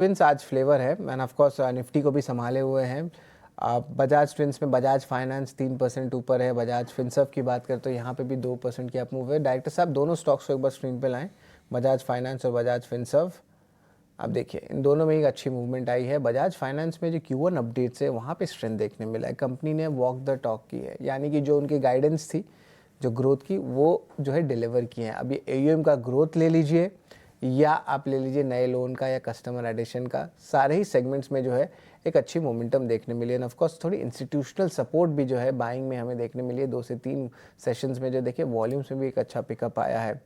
Twins आज flavour है end of course Nifty को भी संभाले हुए हैं। बजाज ट्विंस में बजाज फाइनेंस 3% ऊपर है। बजाज फिनसर्व की बात करें तो यहाँ पे भी 2% की अप मूव है। डायरेक्टर साहब दोनों स्टॉक्स को एक बार स्क्रीन पे लाएं, बजाज फाइनेंस और बजाज फिनसर्व। अब देखिए इन दोनों में एक अच्छी मूवमेंट आई है। बजाज फाइनेंस में जो Q1 अपडेट्स है वहाँ पे स्ट्रेंथ देखने मिला है। कंपनी ने वॉक द टॉक की है, यानी कि जो उनकी गाइडेंस थी जो ग्रोथ की वो जो है डिलीवर की है। अभी AUM का ग्रोथ ले लीजिए या आप ले लीजिए नए लोन का या कस्टमर एडिशन का, सारे ही सेगमेंट्स में जो है एक अच्छी मोमेंटम देखने मिली है। ऑफ कोर्स थोड़ी इंस्टीट्यूशनल सपोर्ट भी जो है बाइंग में हमें देखने मिली है। 2 से 3 सेशंस में जो देखिए वॉल्यूम्स में भी एक अच्छा पिकअप आया है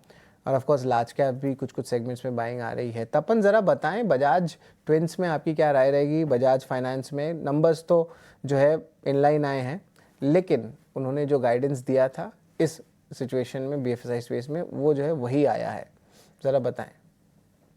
और ऑफ कोर्स लार्ज कैप भी कुछ सेगमेंट्स में बाइंग आ रही है। तपन ज़रा बताएं बजाज ट्विंस में आपकी क्या राय रहेगी। बजाज फाइनेंस में नंबर्स तो जो है इनलाइन आए हैं, लेकिन उन्होंने जो गाइडेंस दिया था इस सिचुएशन में BFSI स्पेस में वो जो है वही आया है, ज़रा बताएं।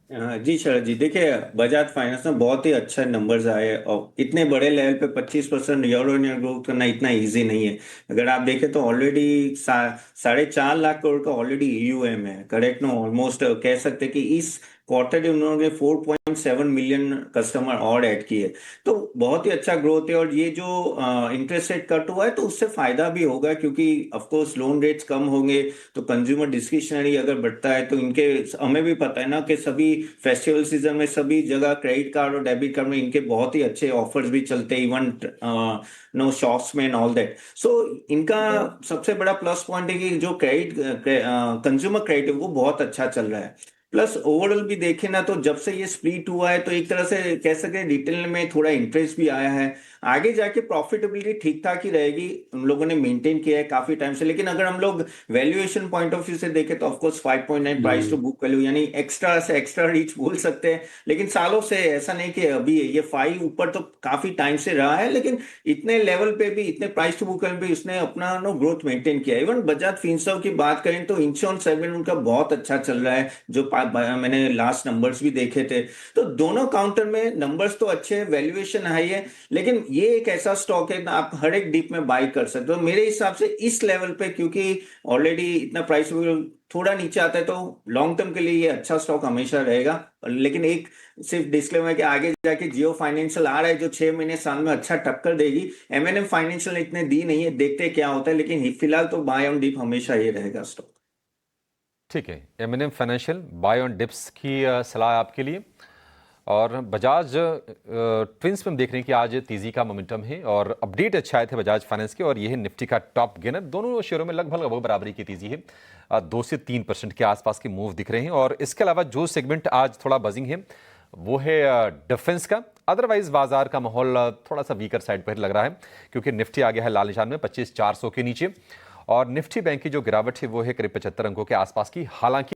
हाँ जी शरद जी, देखिए बजाज फाइनेंस में बहुत ही अच्छा नंबर्स आए और इतने बड़े लेवल पे 25% ईयर ऑन ईयर ग्रोथ करना इतना इजी नहीं है। अगर आप देखें तो ऑलरेडी 4.5 लाख करोड़ का ऑलरेडी EUM है, करेक्ट नो। ऑलमोस्ट कह सकते हैं कि इस क्वार्टर में उन्होंने 4.7 मिलियन कस्टमर और ऐड किए, तो बहुत ही अच्छा ग्रोथ है। और ये जो इंटरेस्ट रेट कट हुआ है तो उससे फायदा भी होगा, क्योंकि ऑफ कोर्स लोन रेट्स कम होंगे तो कंज्यूमर डिस्क्रिशनरी अगर बढ़ता है तो इनके, हमें भी पता है ना कि सभी फेस्टिवल सीजन में सभी जगह क्रेडिट कार्ड और डेबिट कार्ड में इनके बहुत ही अच्छे ऑफर्स भी चलते हैं, इवन नो शॉप्स में एंड ऑल दैट। सो इनका सबसे बड़ा प्लस पॉइंट है कि जो क्रेडिट कंज्यूमर क्रेडिट वो बहुत अच्छा चल रहा है। प्लस ओवरऑल भी देखें ना तो जब से ये स्प्लिट हुआ है तो एक तरह से कह सकते हैं रिटेल में थोड़ा इंटरेस्ट भी आया है। आगे जाके प्रॉफिटेबिलिटी ठीक ठाक ही रहेगी, हम लोगों ने मेंटेन किया है काफी टाइम से। लेकिन अगर हम लोग वैल्यूएशन पॉइंट ऑफ व्यू से देखें तो of course 5.9 price to book value, यानी एक्स्ट्रा से एक्स्ट्रा रीच बोल सकते हैं। लेकिन सालों से ऐसा नहीं कि अभी ये 5 ऊपर तो काफी टाइम से रहा है, लेकिन इतने लेवल पे भी, इतने प्राइस टू बुक वैल्यू पे उसने अपना नो ग्रोथ मेंटेन किया। इवन बजाज फिनसर्व की बात करें तो इंश्योरेंस सेगमेंट उनका बहुत अच्छा चल रहा है, जो मैंने लास्ट नंबर्स भी देखे थे। तो दोनों काउंटर में नंबर्स तो अच्छे हैं, वैल्यूएशन हाई है, लेकिन ये एक ऐसा स्टॉक है आप हर एक डीप में बाई कर सकते हो मेरे हिसाब से इस लेवल पे, क्योंकि ऑलरेडी इतना प्राइस थोड़ा नीचे आता है तो लॉन्ग टर्म के लिए ये अच्छा स्टॉक हमेशा रहेगा। लेकिन एक सिर्फ डिस्क्लेमर है कि आगे जाके जियो फाइनेंशियल आ रहा है जो 6 महीने साल में अच्छा टक्कर देगी। M&M फाइनेंशियल ने इतने दी नहीं है, देखते हैं क्या होता है, लेकिन फिलहाल तो बाय ऑन डिप हमेशा ये रहेगा स्टॉक। ठीक है, M&M financial bye on dips की सलाह आपके लिए। और बजाज ट्विंस में हम देख रहे हैं कि आज तेजी का मोमेंटम है और अपडेट अच्छा आए थे बजाज फाइनेंस के, और यह है निफ्टी का टॉप गेनर। दोनों शेयरों में लगभग बराबरी की तेजी है, 2 से 3% के आसपास के मूव दिख रहे हैं। और इसके अलावा जो सेगमेंट आज थोड़ा बजिंग है वो है डिफेंस का। अदरवाइज बाजार का माहौल थोड़ा सा वीकर साइड पर लग रहा है, क्योंकि निफ्टी आ गया है लाल निशान में 25,400 के नीचे, और निफ्टी बैंक की जो गिरावट है वो है करीब 75 अंकों के आसपास की। हालांकि